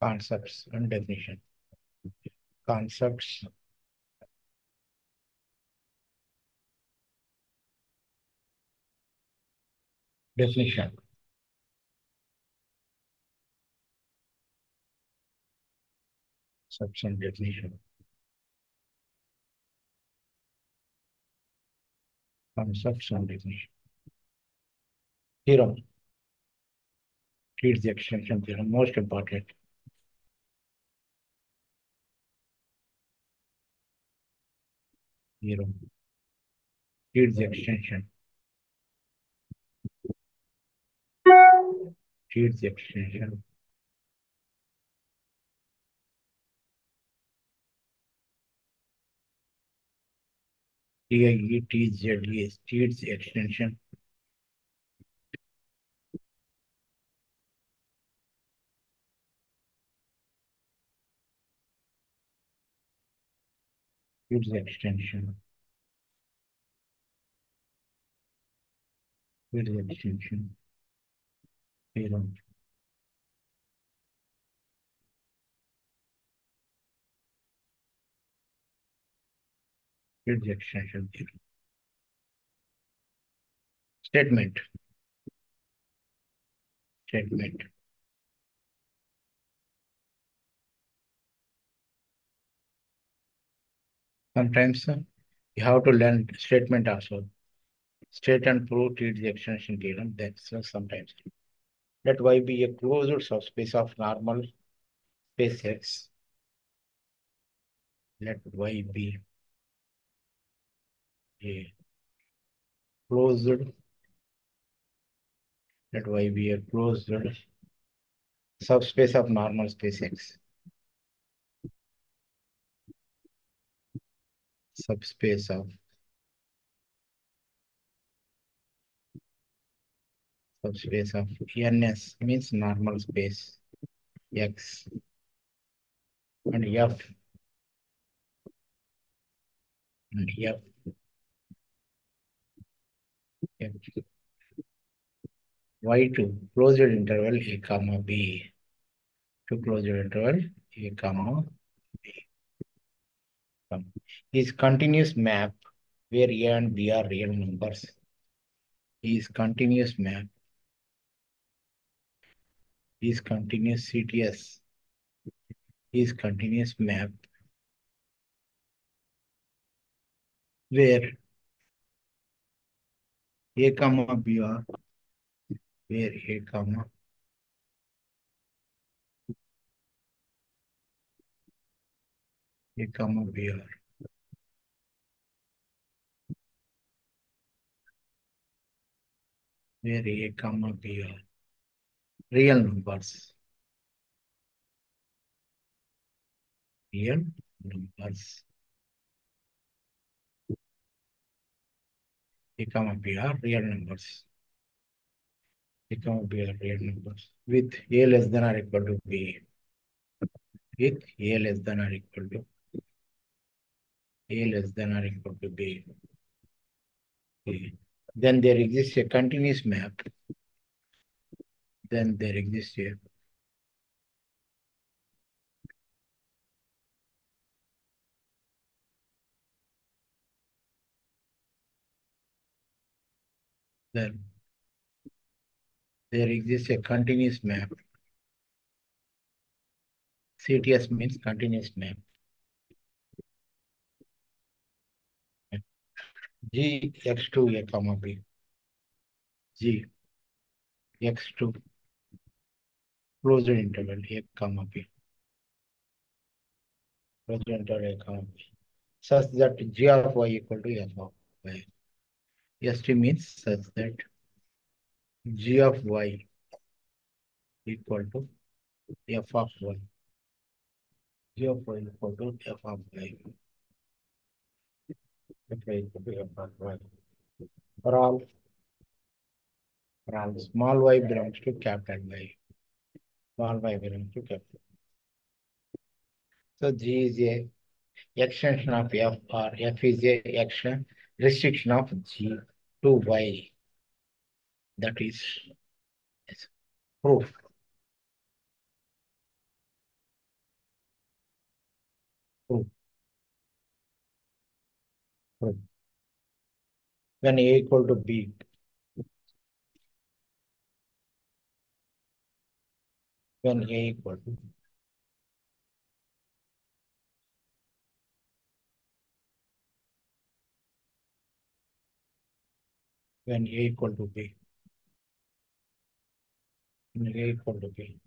Concepts and definition. Concepts. Definition. Concepts and definition. Concepts and definition. Theorem. Treats the extension theorem. Most important. Theorem. Treats the extension. Treats the extension. TIETZES. Treats the extension. Treats the extension. Treats the extension. Theorem. Treats the extension theorem. Statement. Statement. Sometimes you have to learn statement also. State and prove treat the extension theorem. That's sometimes. Let Y be a closed subspace of normal space X. Let Y be a closed. Let Y be a closed subspace of normal space X. Subspace of NS means normal space X and F and F Y2 closed interval A comma B to closed interval A comma B is continuous map where A and B are real numbers. Is continuous map is continuous CTS is continuous map where A comma B are where A comma B are where A comma B are real numbers. Real numbers. A comma B are real numbers. A comma B are real numbers with A less than or equal to B. With A less than or equal to A less than or equal to B. Okay. Then there exists a continuous map. Then there exists a then there exists a continuous map. CTS means continuous map. G x2 A comma B. G x2 closed interval A comma B. Closed interval A comma B. Such that G of Y equal to F of Y. ST means such that G of Y equal to F of Y. G of Y equal to F of Y. F equal to F of Y. For all small y belongs to capital Y. Small y belongs to capital. So G is a extension of F or F is a restriction of G to Y. That is proof. True. True. When A equal to B, when A equal to when A equal to B, when A equal to B,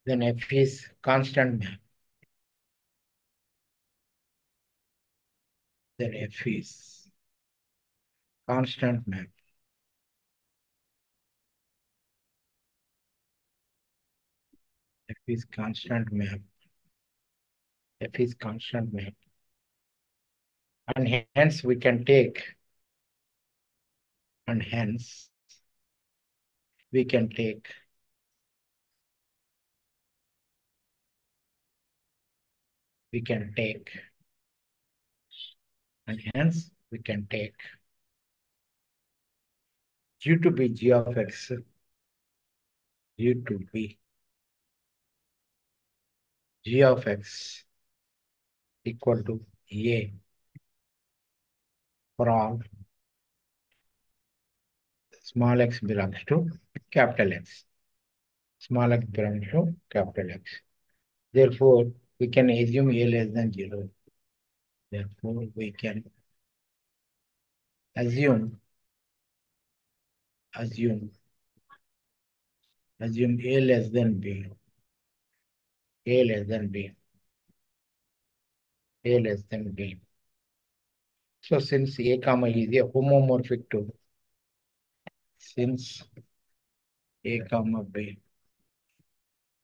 then F is constant map. Then F is constant map. F is constant map. F is constant map. And hence we can take, and hence we can take and hence we can take U to be G of X, U to be G of X equal to A for all small x belongs to capital X. Small x belongs to capital X. Therefore, we can assume A less than 0. Therefore, we can assume A less than B. A less than B. A less than B. So since A comma is a homomorphic to, since A comma B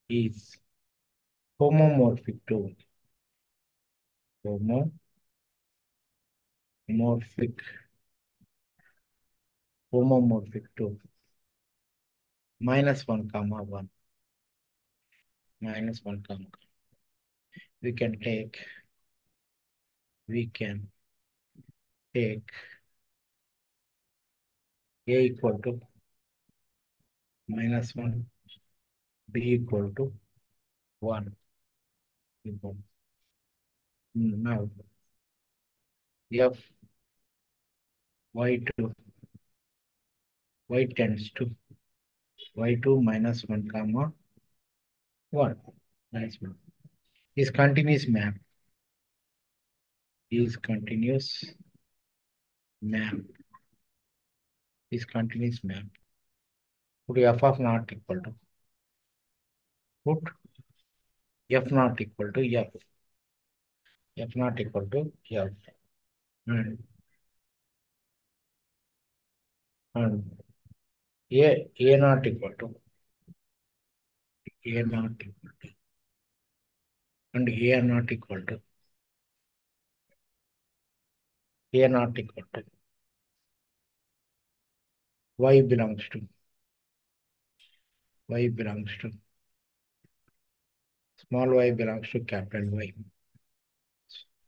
is homomorphic to homomorphic to minus 1 comma 1 minus 1 comma we can take A equal to minus 1, B equal to 1. Now F y2 y tends to y2 minus 1 comma 1 minus 1 is continuous map is continuous map put f of not equal to put f not equal to f not equal to f and a not equal to a not equal to and a not equal to a not equal to y belongs to small y belongs to capital Y.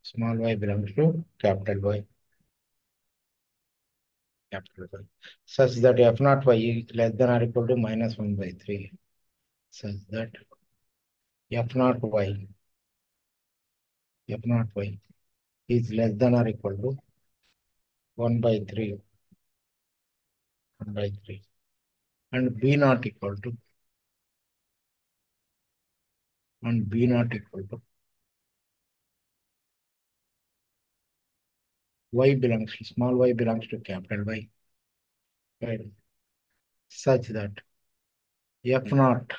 Small y belongs to capital Y. Capital Y. Such that f naught y is less than or equal to minus 1 by 3. Such that f naught y is less than or equal to 1 by 3. 1 by 3. And b not equal to small y belongs to capital Y. Right. Such that f naught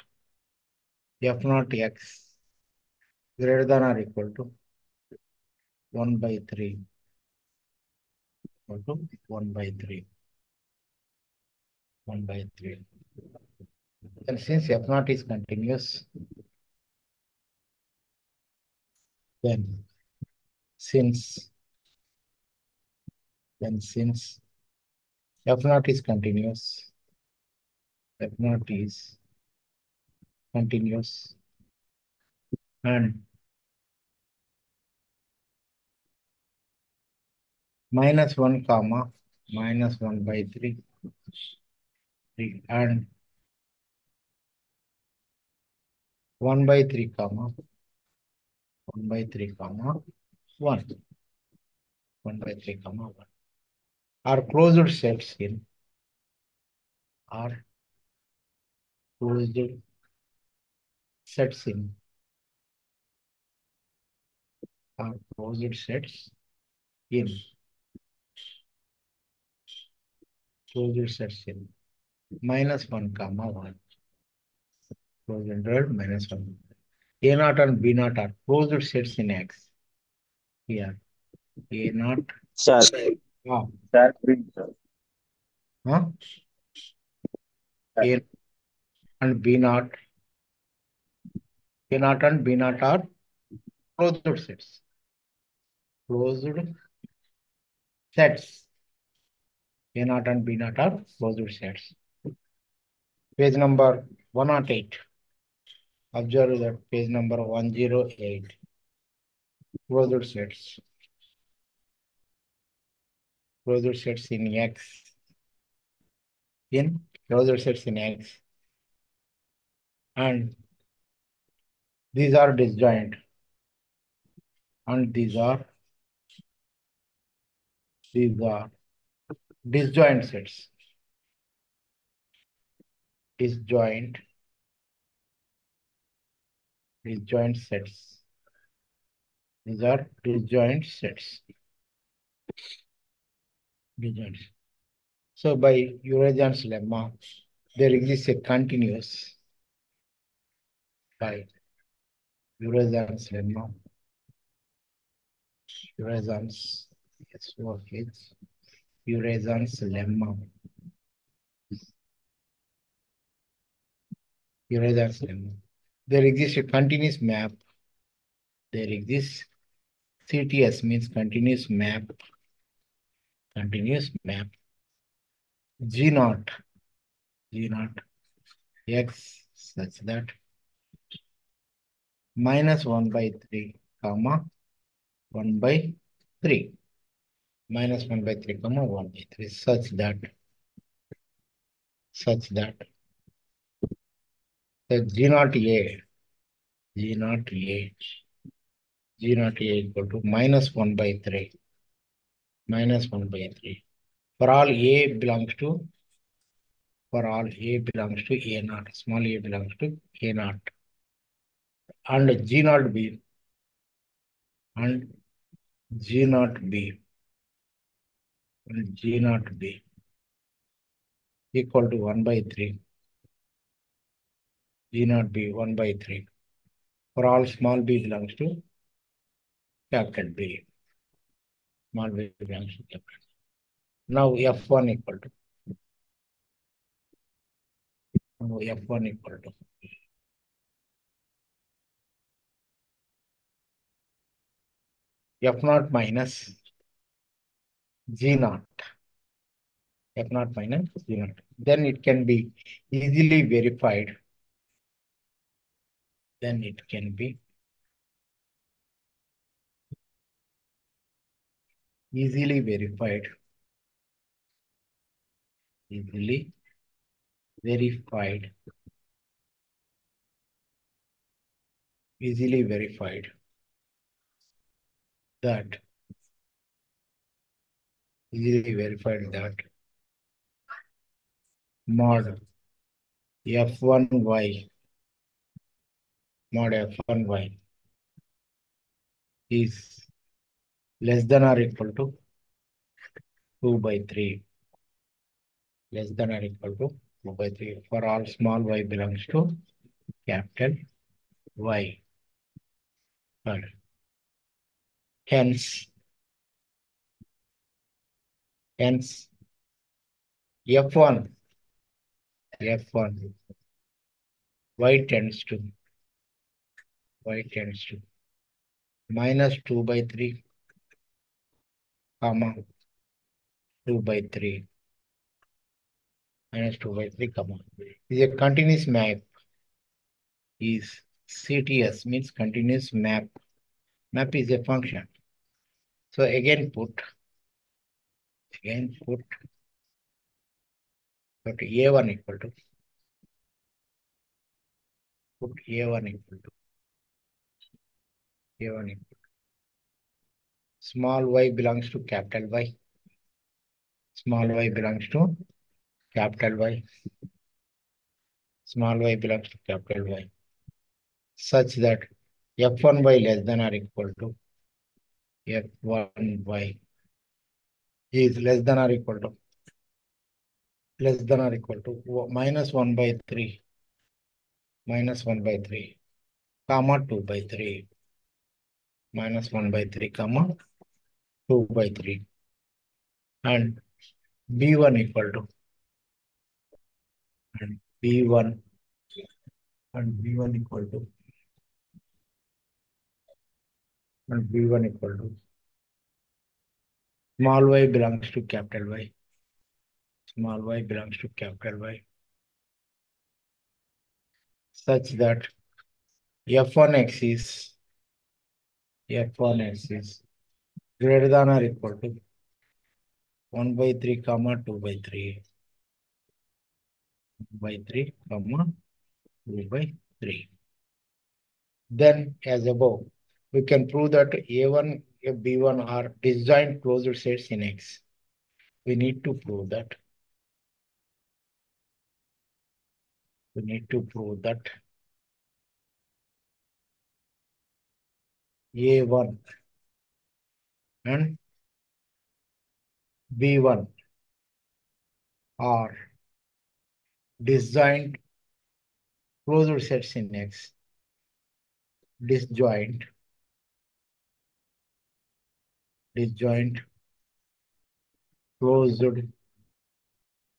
x greater than or equal to 1 by 3 equal to 1 by 3. 1 by 3. And since f naught is continuous, then since f naught is continuous, and minus 1 comma minus 1 by 3 and 1 by 3 comma 1. 1 by 3 comma 1. Are closed sets in are closed sets in are closed sets in closed sets in -1 comma 1. Closed interval -1. A naught and B naught are closed sets in X. Here A naught Sir, ah, sir, please, sir. huh? A and B naught A naught and B naught are closed sets. Closed sets. A naught and B naught are closed sets. Page number 108. Observe that page number 108. Closed sets. Closed sets in X. In closed sets in X. And these are disjoint. And these are disjoint sets. Disjoint sets. These are disjoint sets. Disjoint. So by Eurasian's lemma, there exists a continuous by Eurasian's lemma. Eurasian's yes, what is Eurasian's lemma? Eurasian's lemma. There exists a continuous map. There exists CTS means continuous map. Continuous map. G naught X such that -1 by 3 comma 1 by 3 -1 by 3 comma 1 by 3 such that the G naught A equal to -1 by 3 for all A belongs to A naught, small a belongs to A naught, and G naught B and G naught B equal to 1 by 3. G naught B 1 by 3 for all small b belongs to capital B. Small b belongs to capital. Now F1 equal to F naught minus G naught. F naught minus G naught. Then it can be easily verified. Easily verified that mod F1y is less than or equal to 2 by 3. Less than or equal to 2 by 3 for all small y belongs to capital Y. Hence F1 y tends to -2 by 3 comma 2 by 3 -2 by 3 comma is a continuous map. Is CTS means continuous map. Map is a function. So again put A1 equal to A1 equal to small y belongs to capital Y. Small y belongs to capital Y. Small y belongs to capital Y. Such that f1y less than or equal to f1y is less than or equal to minus 1 by 3 comma 2 by 3 minus 1 by 3 comma 2 by 3 and b1 equal to and b1 equal to small y belongs to capital Y. Small y belongs to capital Y such that f1x is greater than or equal to 1 by 3 comma 2 by 3 comma 2 by 3. Then as above, we can prove that A1 and B1 are disjoint closed sets in X. We need to prove that. A1 and B1 are disjoint closed sets in X. Disjoint closed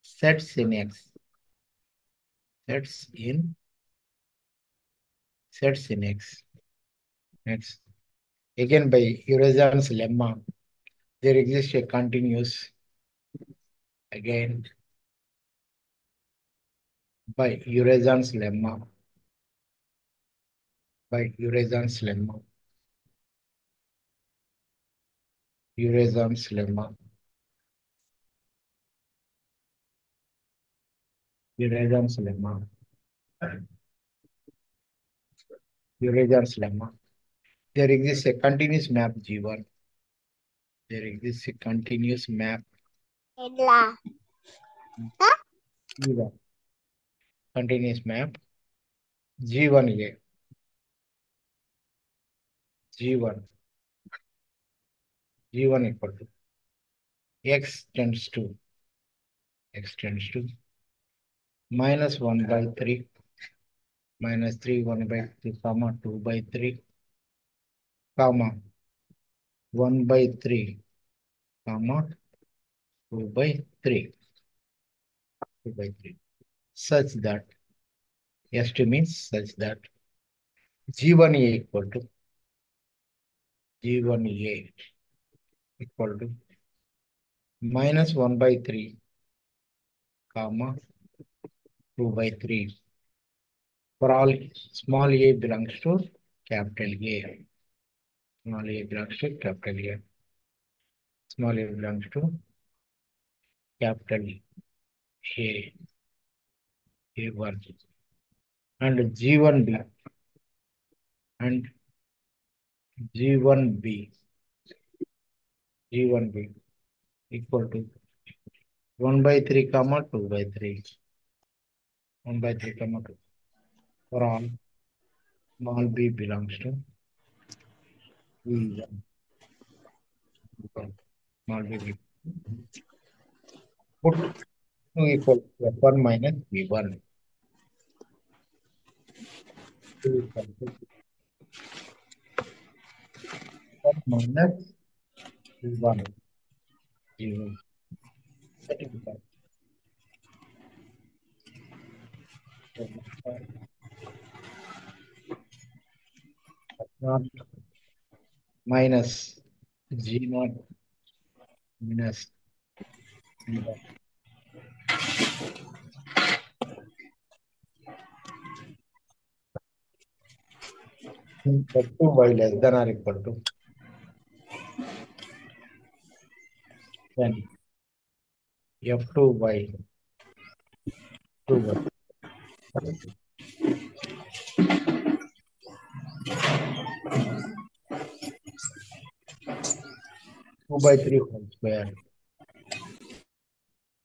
sets in X. Sets in X. Next. Again, by Eurasian's lemma, there exists a continuous. Again, by Eurasian's lemma. Eurasian's lemma. Eurasian's lemma. Eurasian's lemma. Eurasian's lemma. There exists a continuous map G1. There exists a continuous map G1. Continuous map G1A. G1 equal to X tends to minus 1 by 3 minus 3 1 by 3 comma 2 by 3 comma 1 by 3 comma 2 by 3 such that S2 means such that G1A equal to minus 1 by 3 comma 2 by 3 for all small a belongs to capital A. Small a belongs to capital A. Small a belongs to capital A. A1 and G1B and G1B equal to 1 by 3 comma 2 by 3 1 by 3 comma 2 for all small b belongs to V1. Small b put 2 equal to F1 minus V1. 2 equal to F1 minus V1. Not minus G0 minus V1. F2y less than or equal to then F2y 2y. 2 by 3 whole square.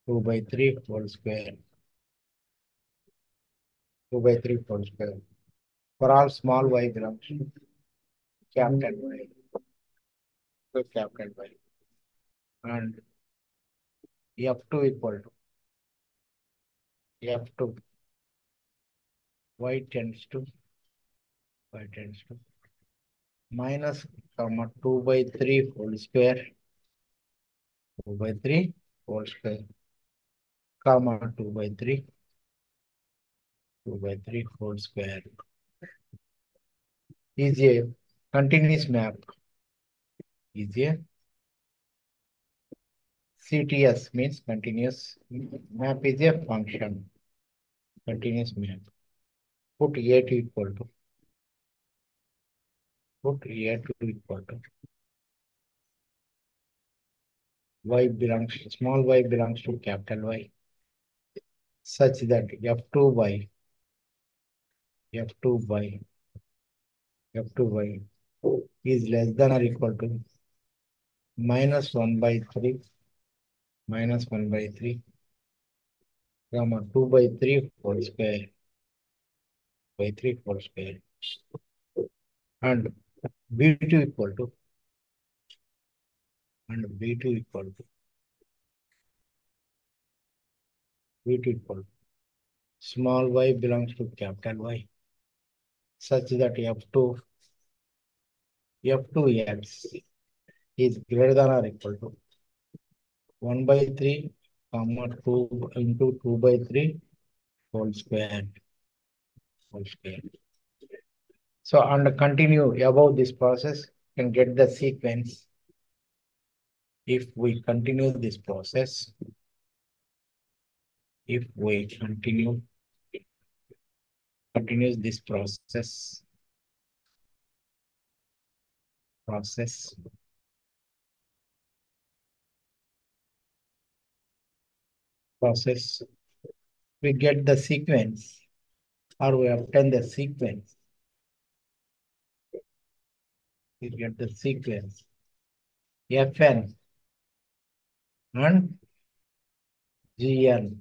2 by 3 whole square. 2 by 3 whole square. For all small y belongs to capital Y. So capital Y. And F2 equal to F2. Y tends to minus comma 2 by 3 whole square. 2 by 3 whole square. Comma 2 by 3. 2 by 3 whole square is a continuous map. Is a CTS means continuous map is a function. Continuous map. Put A2 equal to. Put A2 equal to. Y belongs, small y belongs to capital Y. Such that F2y is less than or equal to minus 1 by 3 comma 2 by 3 whole square by 3 whole square and B2 equal to small y belongs to capital Y such that F2x is greater than or equal to 1 by 3 comma 2 into 2 by 3 whole square. So, and continue above this process and get the sequence. If we continue this process, continues this process, we get the sequence, or we obtain the sequence. We get the sequence Fn and Gn.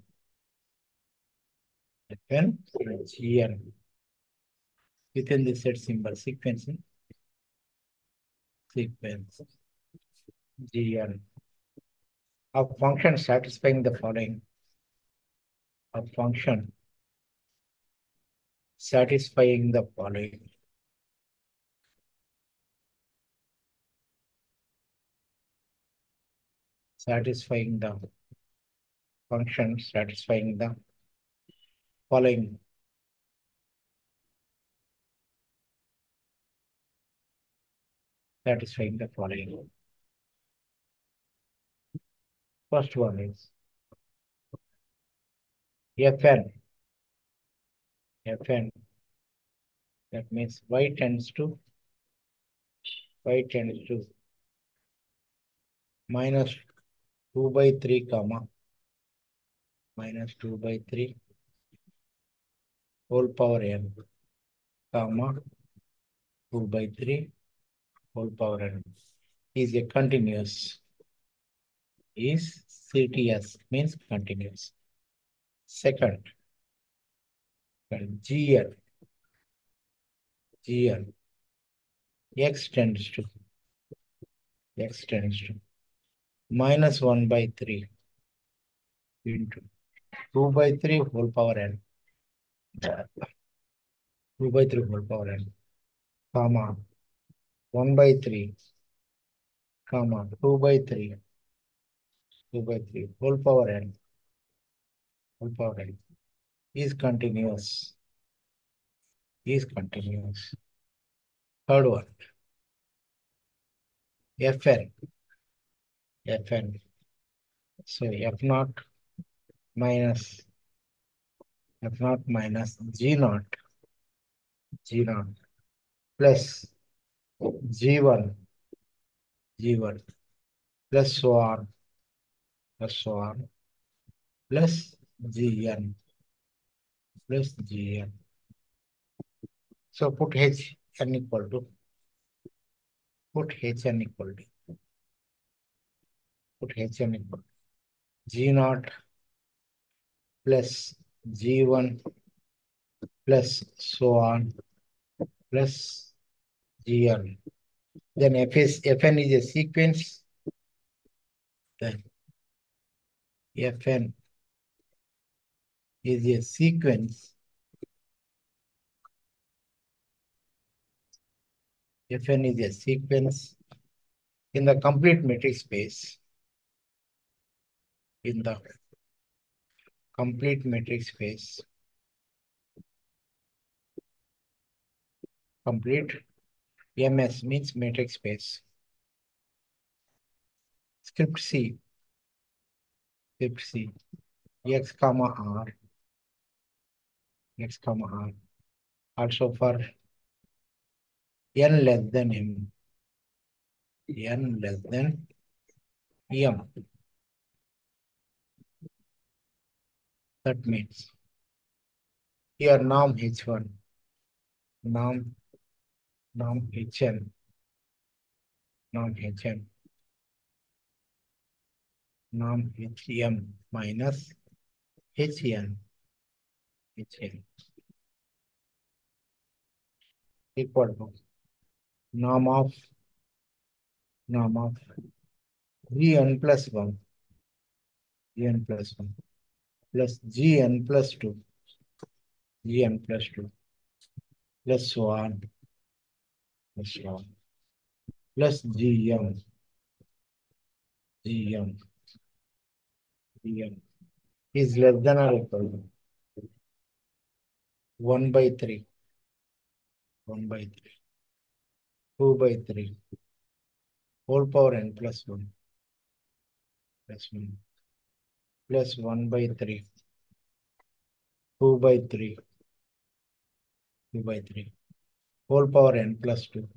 Fn and Gn within the set symbol sequence Gn of function satisfying the following. A function satisfying the following. Satisfying the function satisfying the following. Satisfying the following. First one is Fn. That means y tends to minus 2 by 3 comma minus 2 by 3 whole power n comma 2 by 3 whole power n is a continuous. Is CTS means continuous. Second, Gn x tends to minus 1 by 3 into 2 by 3 whole power n 2 by 3 whole power n comma 1 by 3 comma 2 by 3 whole power n is continuous. Third one, Fn. So F naught minus G naught plus G1 plus so on plus Gn. So put Hn equal to put Hn equal G naught plus G1 plus so on plus Gn. Then Fn is a sequence. Then Fn is a sequence. Fn is a sequence in the complete metric space. In the complete metric space. Complete MS means metric space. Script C. Script C. X comma R. X comma R. Also for n less than m. N less than m. That means here norm H1, norm Hn, norm Hn, norm Hm minus Hn equal to norm of Gn plus 1, Gn plus 1 plus Gn plus 2, Gn plus 2 plus so on, plus so on, plus Gm is less than or equal to 1 by 3, 1 by 3, 2 by 3, whole power n plus 1, plus 1, plus 1 by 3, 2 by 3, 2 by 3, whole power n plus 2,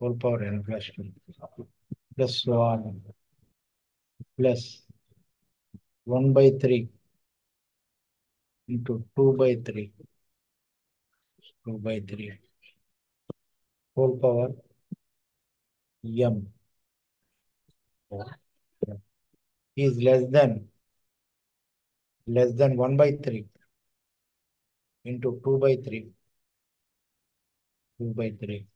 whole power n plus 2, plus so on, plus 1 by 3 into 2 by 3, 2 by 3, whole power m is less than 1 by 3 into 2 by 3, 2 by 3,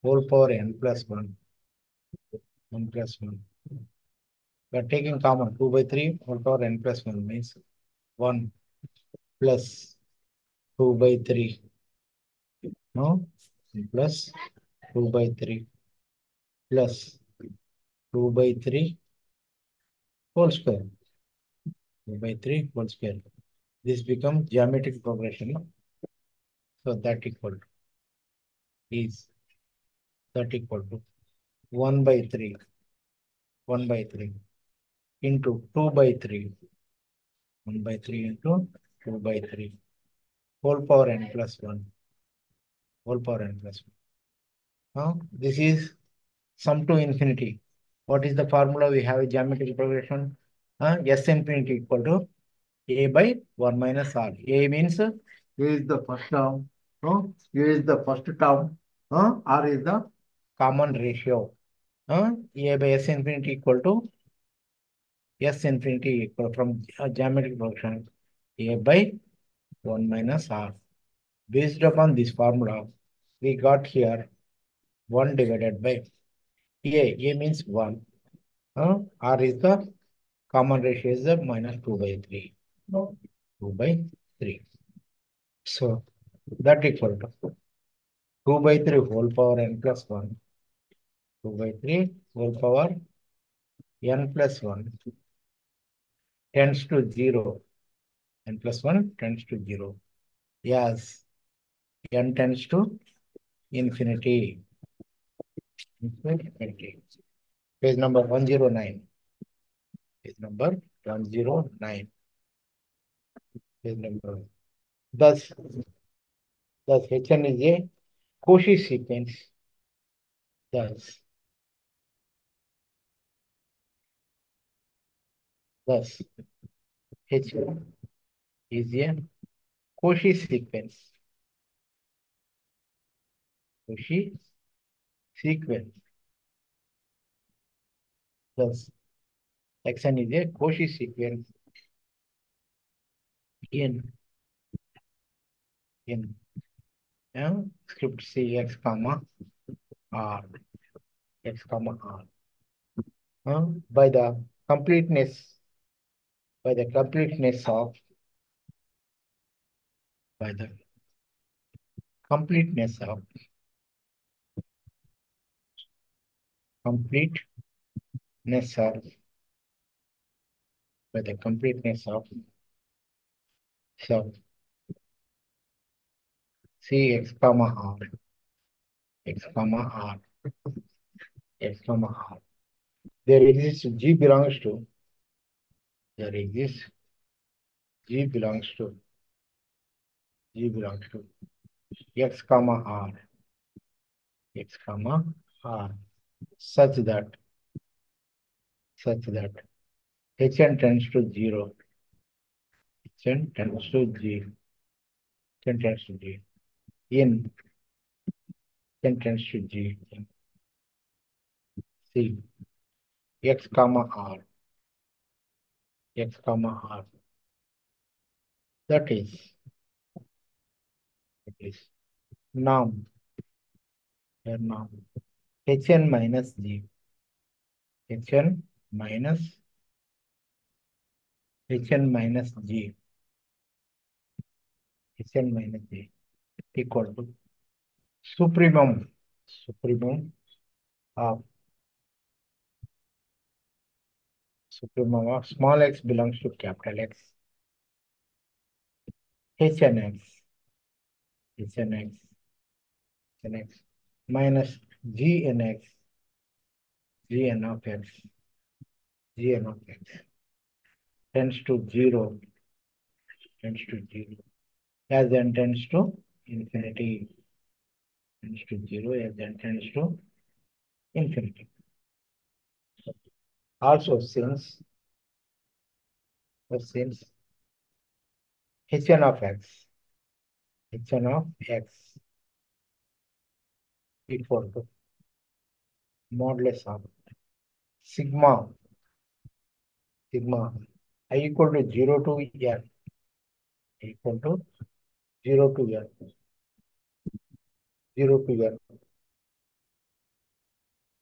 whole power n plus 1, 1 plus 1. We are taking common 2 by 3, whole power n plus 1 means 1 plus 2 by 3, no, plus 2 by 3 plus 2 by 3 whole square, 2 by 3 whole square. This becomes geometric progression. So that equal to is that equal to 1 by 3, 1 by 3 into 2 by 3, 1 by 3 into 2 by 3, whole power n plus 1, whole power n plus 1. Now, this is sum to infinity. What is the formula? We have a geometric progression. S infinity equal to A by 1 minus R. A means U is the first term. U is the first term. R is the common ratio. A by S infinity equal to S infinity equal from geometric progression A by 1 minus R. Based upon this formula, we got here 1 divided by A. A means 1. R is the common ratio is the minus 2 by 3. 2 by 3. So that equal to 2 by 3 whole power n plus 1. 2 by 3 whole power n plus 1 tends to 0. N plus 1 tends to 0. Yes, n tends to infinity. Infinity. Page number 109. Page number 109. Page number. Thus Hn is a Cauchy sequence. Thus Hn is a Cauchy sequence. Cauchy sequence Thus, xn is a Cauchy sequence in script C x comma r x comma r. By the completeness by the completeness of by the completeness of completeness of by the completeness of so C x comma r x comma r x comma r. There exists G belongs to there exists G belongs to x comma r x comma r such that Hn tends to 0. Hn tends to G. Hn tends to G. In Hn tends to G. In C x comma r x comma r. That is norm. Norm. Hn minus G. Hn minus G. Hn minus G equal to supremum of small x belongs to capital X. Hn x minus Gn x Gn of x tends to 0 as n tends to infinity tends to 0 as n tends to infinity. Also since Hn of x equal to modulus of sigma I equal to 0 to n equal to 0 to n 0 to n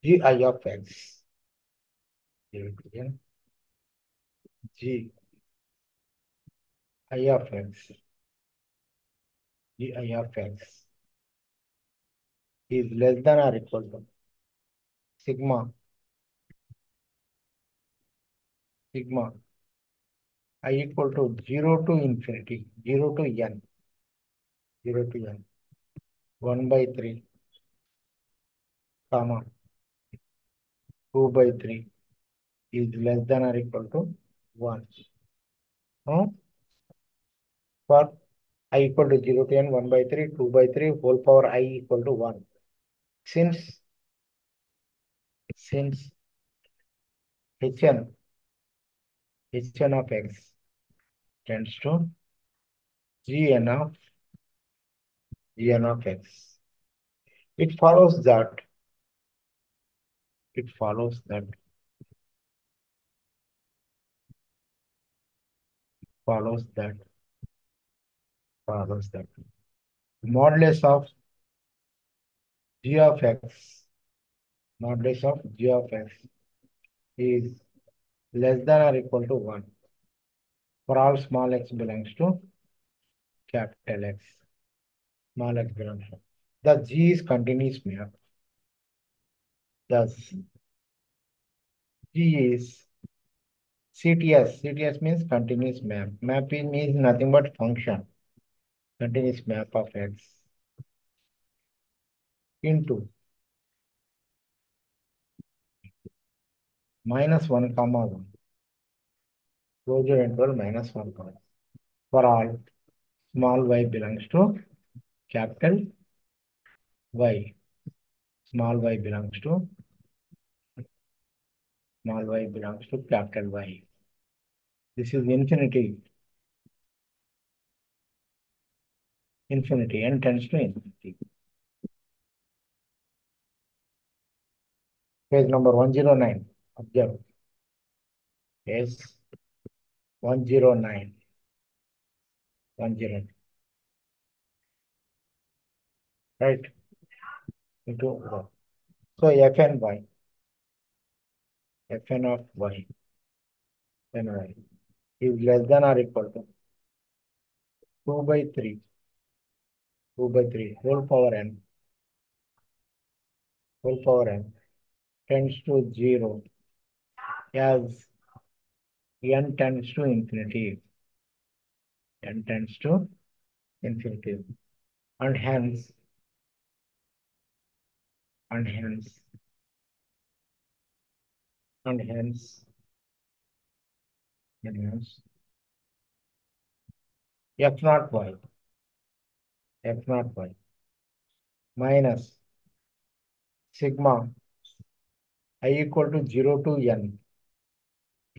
Gi of x 0 to n Gi of x Gi of x is less than or equal to sigma I equal to 0 to infinity 0 to n 1 by 3 comma 2 by 3 is less than or equal to 1. For I equal to 0 to n 1 by 3 2 by 3 whole power I equal to 1. Since Hn of x tends to Gn of x, it follows that modulus of G of x is less than or equal to 1 for all small x belongs to capital X. Small x belongs to. The G is continuous map. Thus, G is CTS. CTS means continuous map. Map means nothing but function. Continuous map of x into minus 1 comma 1. Closure interval minus 1 comma. For all small y belongs to capital Y. Small y belongs to capital Y. This is infinity. N tends to infinity. Page number 109. Observe. Yes. 109. 109. Right? Into 1. So Fn y. Fn of y. Fn y is less than or equal to 2 by 3. 2 by 3 whole power n. Whole power n tends to 0 as n tends to infinity. N tends to infinity. And hence, and hence, and hence, and hence, f naught y, f naught y minus sigma I equal to 0 to n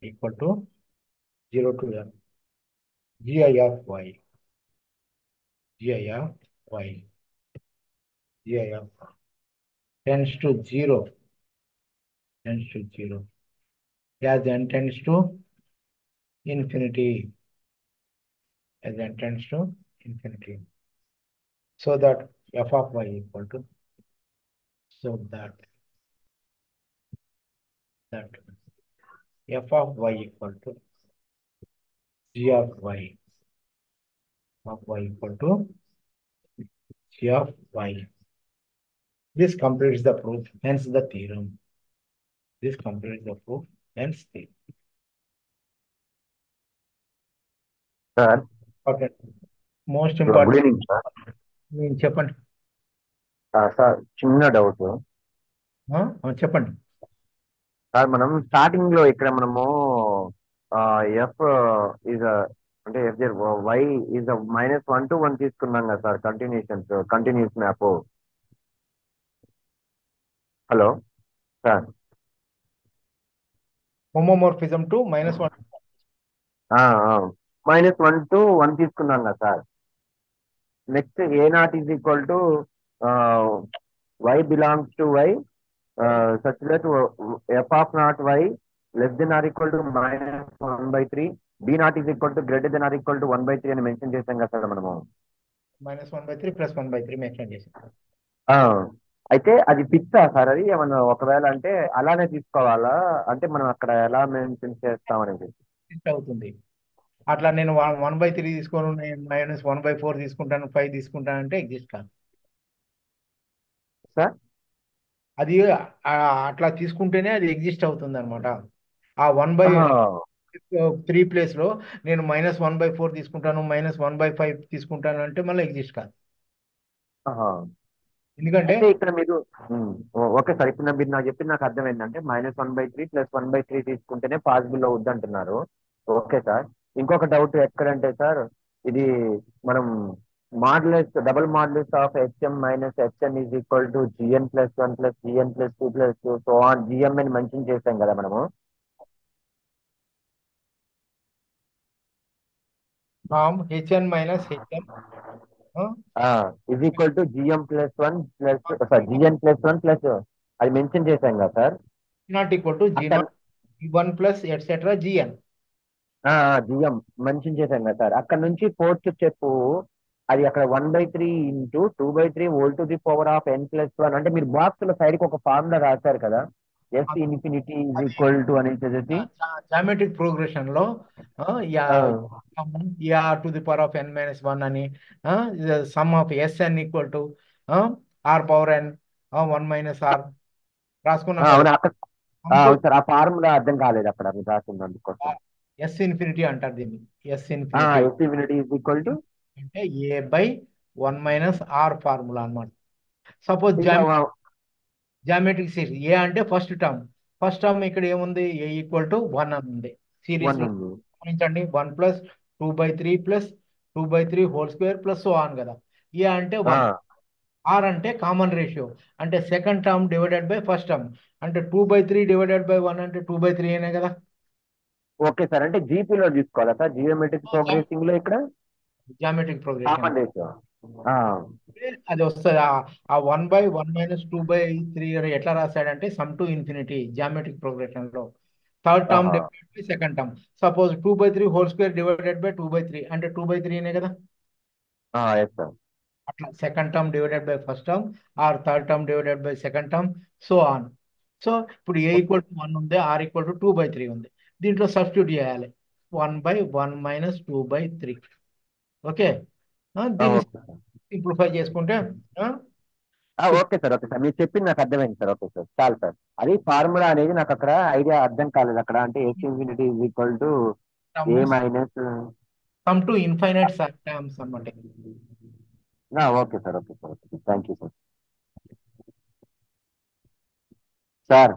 equal to 0 to n gi of y, gi of y, gi of tends to 0, tends to 0 as n tends to infinity, as n tends to infinity. So that f of y equal to, so that f of y equal to g of y equal to g of y. This completes the proof, hence the theorem. This completes the proof, hence the. Sir Okay. Most good important, evening sir. చెప్పండి. Sir చిన్న doubt చెప్పండి. Sir, మనం starting లో ఇక్కడ మనము F is అంటే F Y is -1 to 1 తీసుకున్నాం కదా sir, continuous map. Hello sir. Homomorphism to -1. -1 to 1 తీసుకున్నాం కదా sir. Next a naught is equal to Y belongs to Y such that f of naught y less than or equal to -1/3, b naught is equal to greater than or equal to 1/3 అని mention చేసాం కదా sir మనము. -1/3 + 1/3 mention చేశాం. ఆ, అయితే అది ఫిక్సా sir? అది ఏమన్నా ఒకవేళ అంటే అలానే తీసుకోవాలా? అంటే మనం అక్కడ ఎలా మెన్షన్ చేస్తామనేది అవుతుంది. అట్లా నేను 1/3 తీసుకోను, నేను -1/4 తీసుకుంటాను, 5 తీసుకుంటాను అంటే ఎగ్జిస్ట్ కాదు. సార్. అది అట్లా తీసుకుంటేనే అది ఎగ్జిస్ట్ అవుతుంది అనమాట. ఆ 1/3 ప్లేస్ లో నేను -1/4 తీసుకుంటాను, -1/5 తీసుకుంటాను అంటే మళ్ళీ ఎగ్జిస్ట్ కాదు. ఎందుకంటే అయితే ఇక్కడ మీరు ఓకే సార్, ఇప్పుడు మీరు నాకు చెప్పింది నాకు అర్థమైందంటే -1/3 + 1/3 తీసుకుంటేనే పాసిబుల్ అవుద్ది అంటున్నారు. Okay sir. ఇంకొక డౌట్ ఎక్కడంటే సార్, ఇది మనం double modulus of HM minus HN is equal to gn+1 + gn+2 + so on GM అని మెన్షన్ చేసాం కదా మనము. hn - hn is equal to gm+1 gn+1 plus అది మెన్షన్ చేసాం కదా సార్. నాట్ ఈక్వల్ టు అక్కడ g0 g1 plus et cetera gn. GM mention చేశాం కదా సార్. అక్కడ నుంచి ఫోర్త్ స్టెప్ అది అక్కడ 1/3 into 2/3 whole to the power of n+1 అంటే మీరు బాక్స్ లో సైడ్ కి ఒక ఫార్ములా రాశారు కదా, ఎస్ ఇన్ఫినిటీ ఈజ్ అది ఈక్వల్ టు అనేసి. జామెట్రిక్ ప్రోగ్రెషన్ లో a to the power of n-1 అని, sum of SN equal to r power n 1 - r రాసుకున్నాం కదా. అవును అక్కడ అవును సార్, ఆ ఫార్ములా అర్థం కాలేదు అక్కడ మీరు రాసింది అందుకోసం. ఎస్ ఇన్ఫినిటీ అంటారు దీన్ని. S infinity S infinity is equal to అంటే a/1 - r ఫార్ములా అన్నమాట. సపోజ్ ఇంకా జామెట్రిక్ సిరీస్ ఏ అంటే ఫస్ట్ టర్మ్ ఇక్కడ ఏముంది, a = 1 అని ఉంది. సిరీస్ 1 లో ఉంది. గమనించండి, 1 + 2/3 + 2/3 whole square plus so on కదా. ఏ అంటే 1, r అంటే కామన్ రేషియో, అంటే second term divided by first term, అంటే 2/3 డివైడెడ్ బై 1 అంటే 2/3 అనే కదా. ఓకే సార్, అంటే జీపీలో తీసుకోవాలా సార్ జియోమెట్రిక్ ప్రోగ్రెసింగ్ లో ఇక్కడ జామెట్రిక్ ప్రోగ్రెషన్ కామన్ రేషియో? అది వస్తుంది. ఆ 1/1 - 2/3 ఎట్లా రాశాడంటే sum to infinity geometric progression లో థర్డ్ టర్మ్ ఆహా. Divided by second term. Suppose 2/3 whole square divided by 2/3 అంటే 2/3 కదా. Yes sir. అట్లా second term divided by first term or third term divided by second term so on. So ఇప్పుడు a equal to 1 ఉంది, are equal to 2/3 ఉంది. దీంట్లో substitute చేయాలి 1/1 - 2/3. Okay, దీన్ని okay sir. Simplify చేసుకుంటే ఓకే సార్, ఓకే సార్, మీరు చెప్పింది నాకు అర్థమైంది సార్. ఓకే సార్, చాలు సార్. అది ఫార్ములా అనేది నాకు అక్కడ ఐడియా అర్థం కాలేదు అక్కడ. అంటే x infinity is equal to a minus. Sum to infinite terms అన్నమాట. Okay sir, okay sir, okay sir, thank you sir. Sir,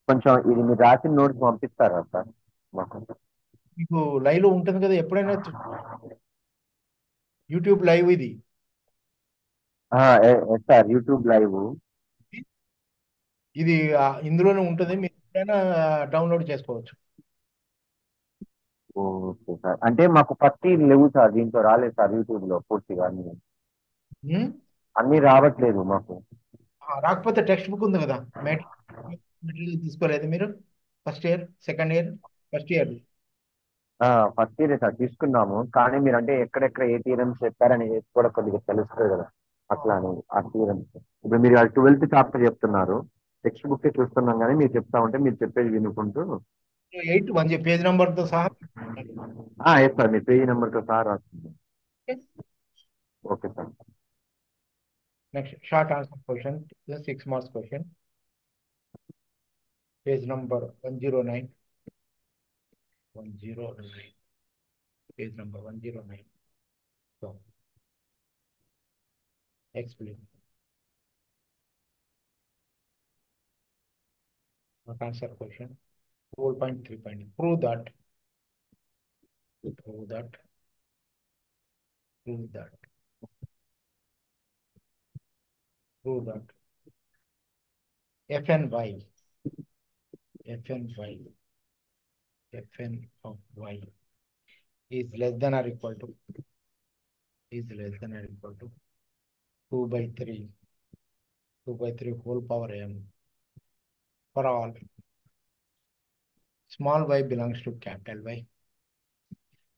కొంచెం ఇది మీరు రాసిన నోట్స్ పంపిస్తారా సార్ మాకు? మీకు లైవ్ లో ఉంటుంది కదా ఎప్పుడైనా, యూట్యూబ్ లైవ్ ఇది. Yes sir, YouTube live. ఇది ఇందులోనే ఉంటుంది, మీరు ఎప్పుడైనా డౌన్లోడ్ చేసుకోవచ్చు. ఓకే సార్, అంటే మాకు ఫస్ట్ లేవు సార్, దీంట్లో రాలేదు సార్ యూట్యూబ్ లో పూర్తిగా అన్ని. ఉమ్, అన్ని రావట్లేదు మాకు. రాకపోతే టెక్స్ట్ బుక్ ఉంది కదా, మెటీరియల్ తీసుకోలేదు మీరు? First year, second year, first year. First year sir తీసుకున్నాము, కానీ మీరు అంటే ఎక్కడెక్కడ ఏ థియరమ్స్ చెప్పారని కూడా కొద్దిగా తెలుస్తుంది కదా, అట్లా అని ఆ థియరమ్స్. ఇప్పుడు మీరు 12th చాప్టర్ చెప్తున్నారు, టెక్స్ట్ బుక్ చూస్తున్నాం, కానీ మీరు చెప్తా ఉంటే మీరు చెప్పేది వినుకుంటూ. 8 మంచి పేజ్ నెంబర్ తో సహా. ఎస్ సార్, మీ పేజీ నెంబర్తో సార్ రాస్తుంది. Okay sir. Next short answer question, 6 marks question, page number 109. 109, page number 109. So explain. Not answer question. 4.3 point. Prove that. Prove that. Prove that. Prove that. F and y. F and y. Fn of y is less than or equal to, is less than or equal to 2/3. 2/3 whole power m for all small y belongs to capital Y.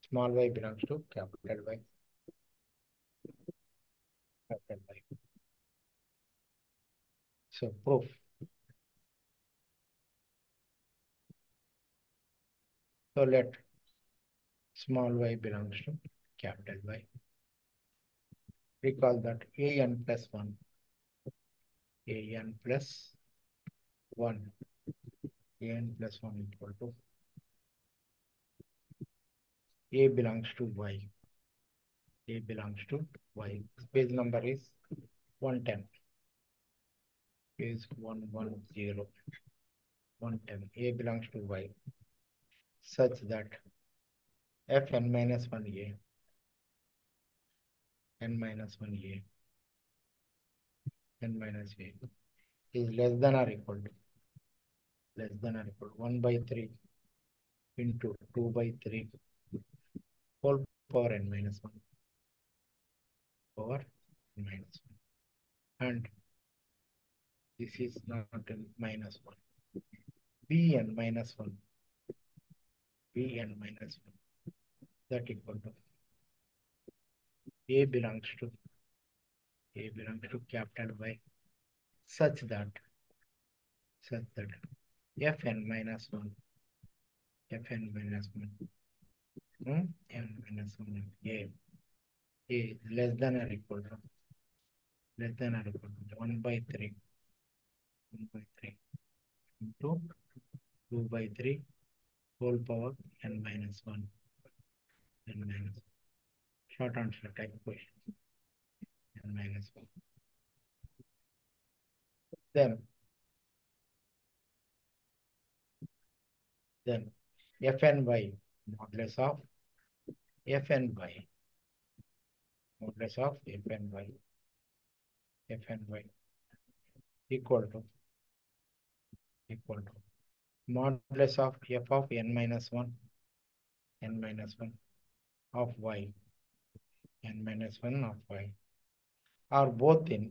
Small y belongs to capital Y. Capital Y. So proof. So let small y belongs to capital Y. Recall that an plus 1, an plus 1, an plus 1 equal to a belongs to y. A belongs to y. Page number is 110. Page 110. 110. A belongs to y such that fn minus 1a, n minus 1a, n minus a is less than or equal to, less than or equal to 1/3 into 2/3 whole power n minus 1 power n minus 1. And this is not n minus 1. Bn minus 1. Bn minus 1. That equal to a belongs to capital Y such that fn minus 1, fn minus 1, n minus 1 a is less than or equal to 1/3 into 2/3 whole power n minus 1, n minus 1. Short answer type question, n minus 1. Then f and y modulus of f and y, modulus of f and y, f and y equal to modulus of f of n minus 1, n minus 1 of y, n minus 1 of y are both in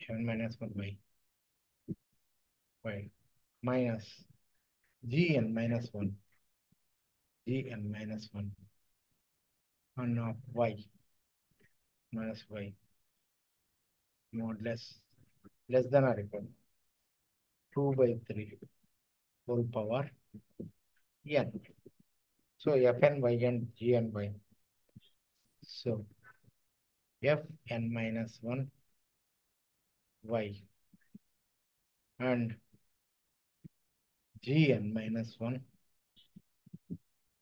n minus 1 by y minus gn minus 1 gn minus 1 of y minus y modulus less than or equal to 2 by 3 whole power n. So fn y and gn y. So fn minus 1 y and gn minus 1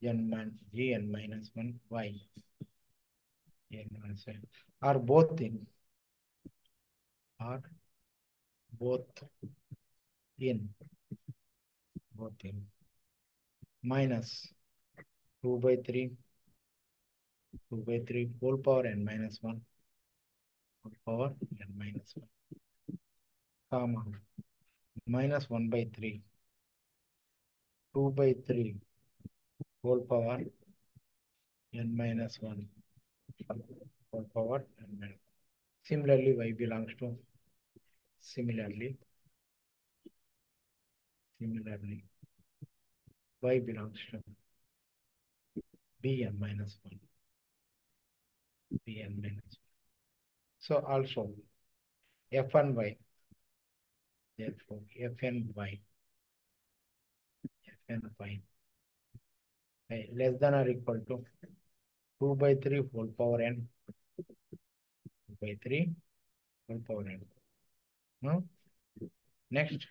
gn minus 1 y n minus y are both in both in minus 2 by 3 whole power n minus 1 whole power n minus 1 comma minus 1 by 3 2 by 3 whole power n minus 1 whole power n minus 1. Similarly y belongs to similarly y belongs to bn minus 1 bn minus 1. So also f and y, therefore f and y less than or equal to 2 by 3 whole power n 2 by 3 whole power n. No? Next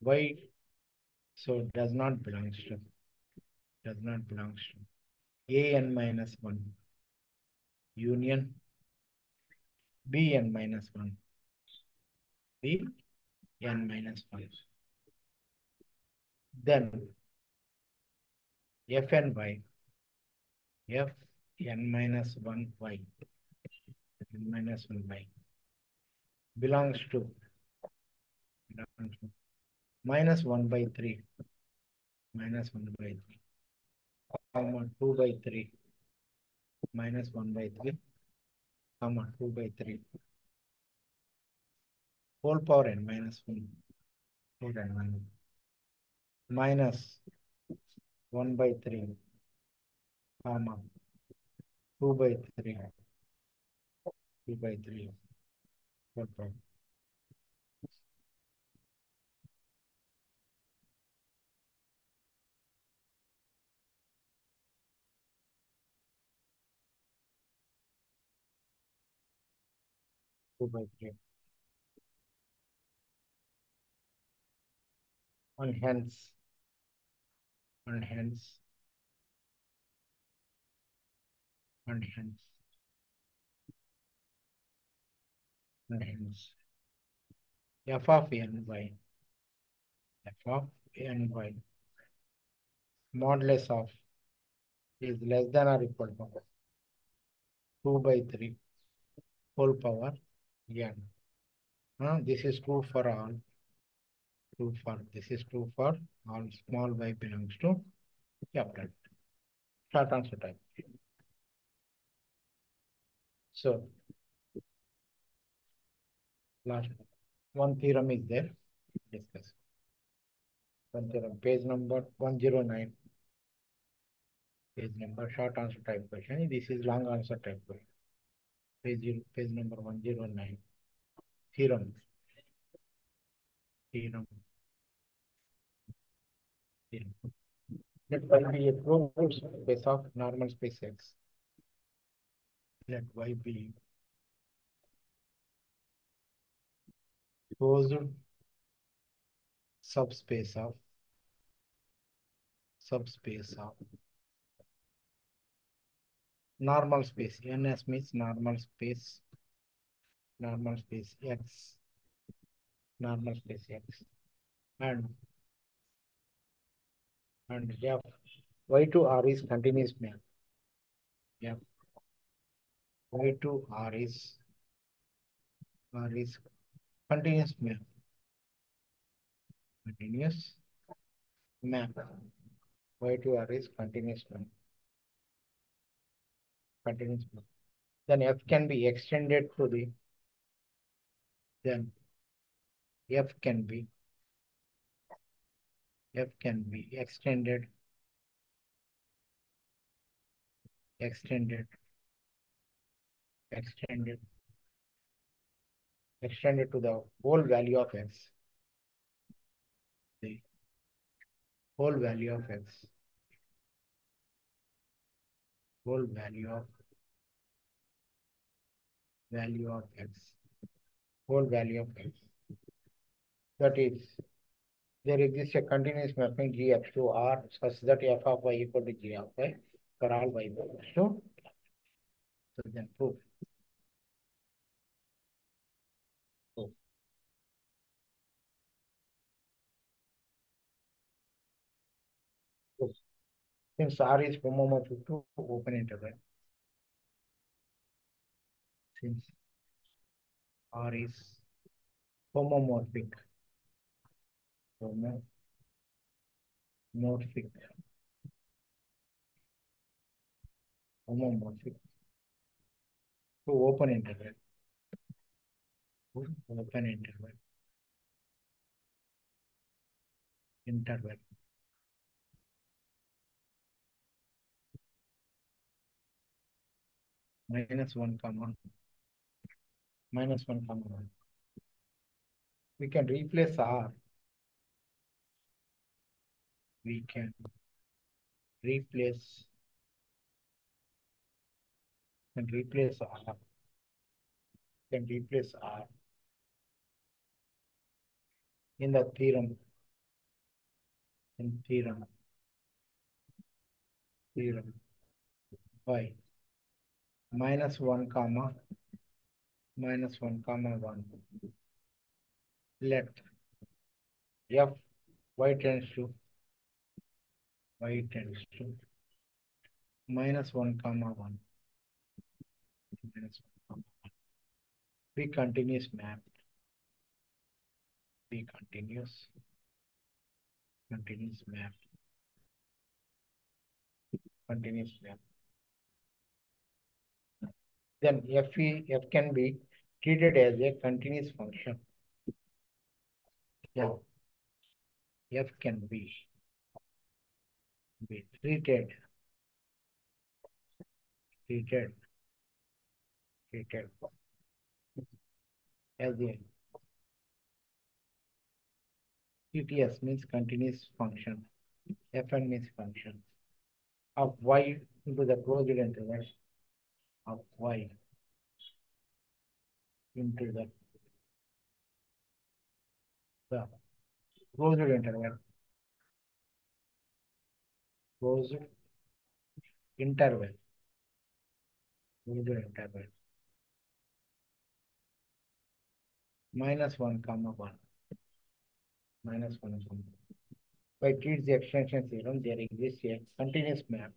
y so does not belongs to an minus 1 union bn minus 1 bn minus 1. Then f and y fn minus 1 y n minus 1 y belongs to minus 1 by 3 comma 2 by 3 minus 1 by 3 comma 2 by 3 whole power n minus 1 whole n minus 1 by 3 comma 2 by 3 whole power. Two by 3 and hence and hence and hence and hence f of n by modulus of is less than or equal to 2 by 3 whole power n. This is true for all. This is true for all small y belongs to capital. Short answer type. So last one theorem is there. Discuss. One theorem, page number 109. Page number short answer type question. This is long answer type question. Page number 109. Theorem. Let y be a closed space of normal space X. Let y be closed subspace of normal space. NS means normal space X. Normal space X. And F y to R is continuous map. F y to R is continuous map. Y to R is continuous map. then f can be extended to the, then f can be extended extended extended extended to the whole value of x, the whole value of x, whole value of x, whole value of x. That is, there exists a continuous mapping G up to R such that f of y equal to G of y for all y belongs to. So then proof. Proof. Proof. Since R is homomorphic to open interval, since R is homomorphic, homomorphic homomorphic to open interval, interval minus 1 comma 1. We can replace R. We can replace R. Can replace R in the theorem. In theorem by minus 1 comma 1. Let f y tends to minus 1 comma 1 minus 1 comma 1 be continuous map, be continuous map, continuous map. Then f can be treated as a continuous function. Yeah, f can be treated as a TTS means continuous function. Fn means function of y into the closed interval of y into the closed interval, closed interval, minus 1 comma 1 minus 1 comma 1. By Kidd's extension theorem, there exists a continuous map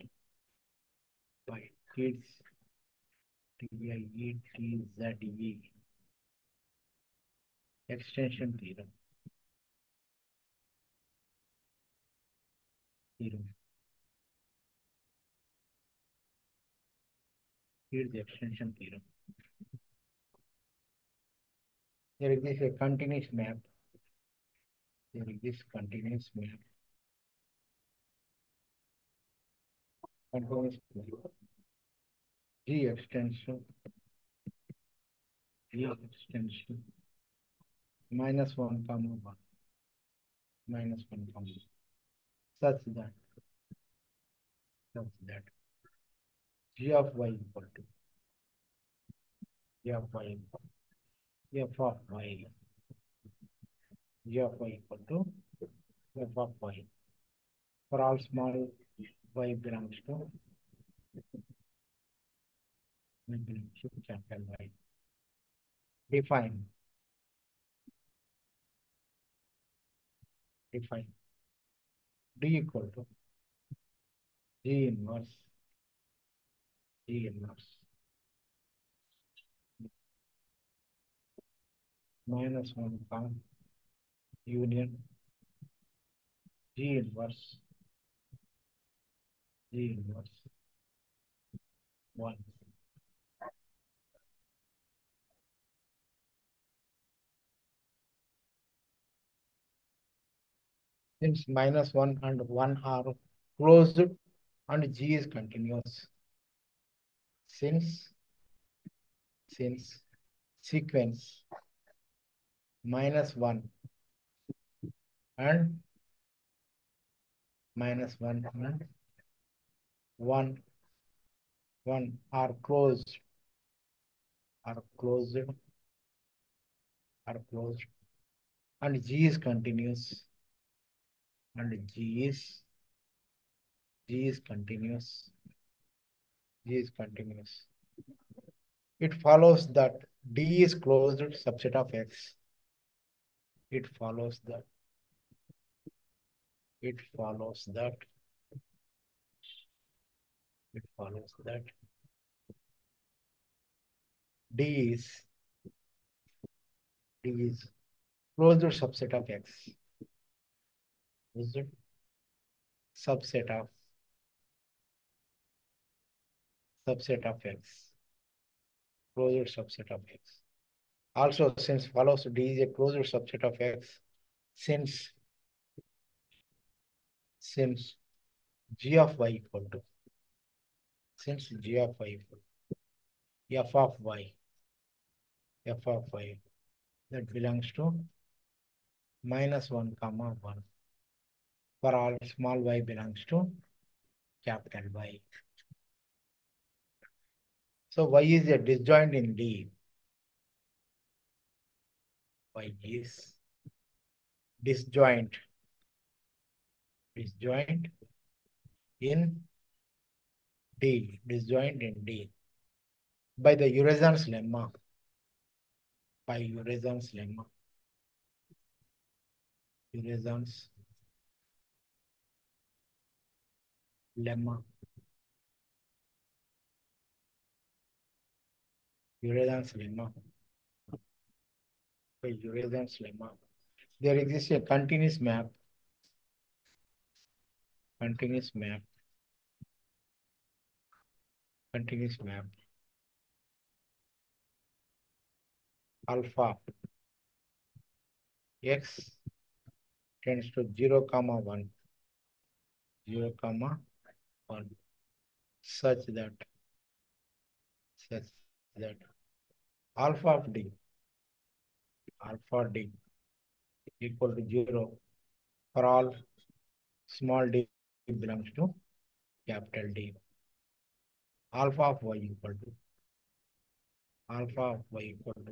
by Kidd's TIETZE extension theorem. Kidd's extension theorem. There exists a continuous map. There exists continuous map. Continuous map. G extension minus 1 comma 1 minus 1 comma 1 such that G of y equal to G of y f of y G of y equal to f of y for all small y belongs to capital Y. Define D equal to G inverse minus 1 comma union G inverse 1 Since -1 and 1 are closed and G is continuous. Since sequence -1 and -1 and 1 are closed and G is continuous and G is continuous. It follows that D is closed subset of X. It follows that D is closed subset of X. Closed subset of X. Closed subset of X. Also, since follows D is a closed subset of X, since G of Y equal to F of Y that belongs to -1, 1 for all small y belongs to capital Y. So Y is a disjoint in D. Y is disjoint in D. By the Uresan's lemma. Uresan's lemma. By Uresan's lemma. There exists a continuous map. Alpha X tends to 0, 1. Such that alpha of D equal to 0 for all small d belongs to capital D. Alpha of Y equal to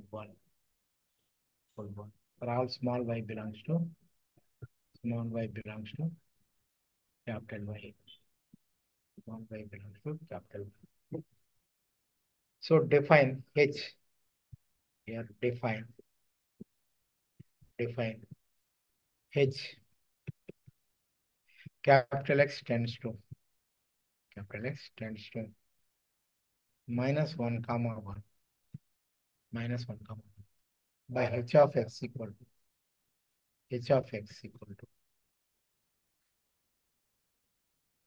1. For all small y belongs to capital Y. Small y belongs to capital Y. So define H. Here define H. Capital X tends to -1, 1. By H of X equal to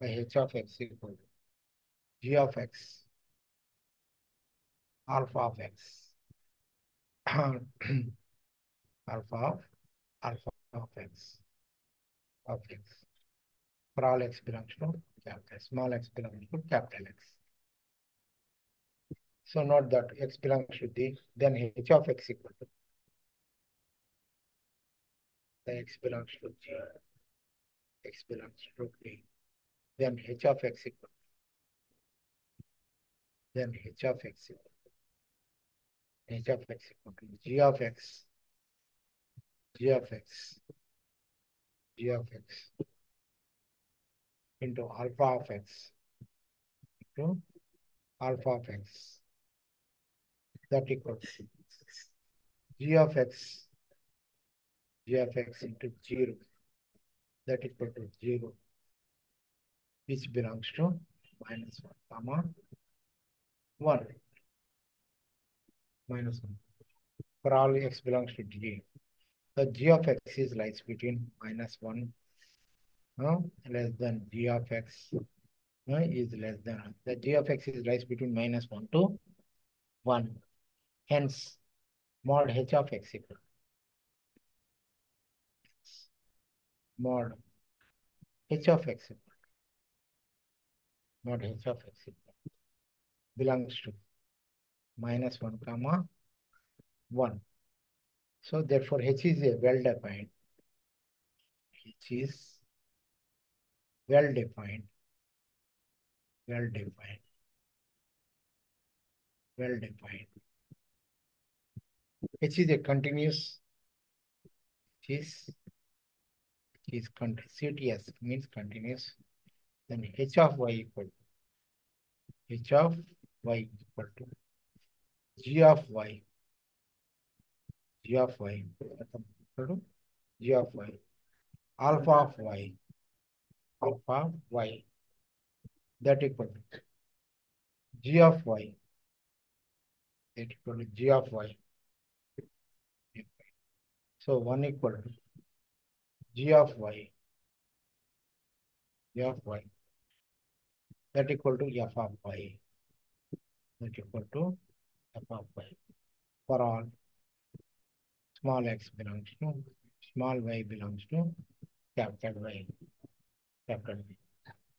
by H of X equal to G of X alpha of X alpha of X for all X belongs to capital, small x belongs to capital X. So note that X belongs to D, then H of X equal to the X belongs to G, X belongs to D, then H of X equal to G of X into alpha of X that equals G of X into 0 that equal to 0, which belongs to -1, 1. For all X belongs to G. The G of X is lies between -1 less than G of X is less than. The G of X is lies between -1 to 1. Hence, mod H of X equal mod h of x, not h of x, belongs to -1, 1. So therefore h is a well-defined. H is well-defined, well-defined, well-defined. H is a continuous, is CTS means continuous. Then h of y equal to h of y equal to g of y, g of y equal to g of y, alpha of y, alpha of y, that equal to g of y, that equal to g of y. So 1 equal to g of y, g of y, that equal to f of y, that equal to f of y for all small x belongs to small y belongs to capital Y, capital Y.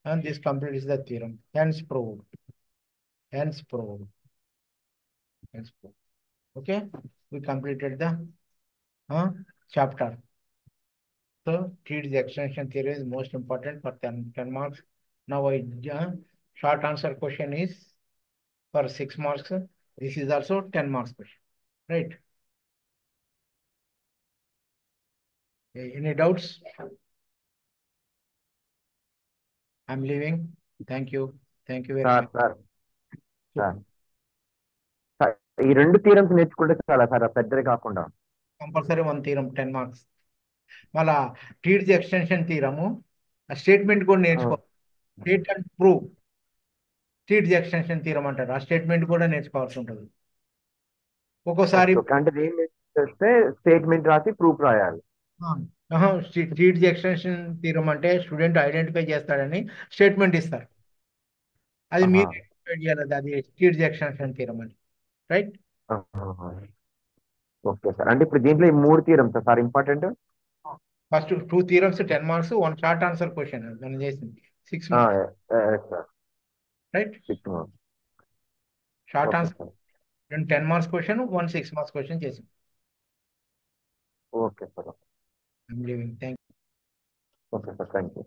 And this completes the theorem. Hence proved. Hence proved. Hence proved. Okay, we completed the chapter. So treat the extension theory is most important for 10 marks. Now short answer question is for 6 marks. This is also 10 marks question. Right? Any doubts? I'm leaving. Thank you. Thank you very sir much. Sir sir sir ఈ రెండు theorems నేర్చుకుంటే చాలా sir పెద్దది కాకుండా Compulsory one theorem 10 marks. మళ్ళా treat the extension theorem ఆ statement కూడా నేర్చుకో. State and prove. Treat the extension theorem అంటారు. ఆ స్టేట్మెంట్ కూడా నేర్చుకోవాల్సి ఉంటుంది. ఒక్కోసారి అంటే దేని చేస్తే స్టేట్మెంట్ రాసి ప్రూఫ్ రాయాలి. ట్రీట్ ది ఎక్స్టెన్షన్ థీరం అంటే స్టూడెంట్ ఐడెంటిఫై చేస్తాడని స్టేట్మెంట్ ఇస్తారు. అది మీరు ఐడెంటిఫై చేయాలి. అది ట్రీట్ ది ఎక్స్టెన్షన్ థీరం అని. రైట్? Okay sir. అంటే ఇప్పుడు దీంట్లో ఈ 3 theorems sir important. First 2 theorems 10 marks, 1 short answer question మనం చేసింది 6 marks. Right? 6 marks. Short answer 2 10 marks question, 1 6 marks question చేసింది. Okay sir. I'm leaving. Thank you. Okay sir. Thank you.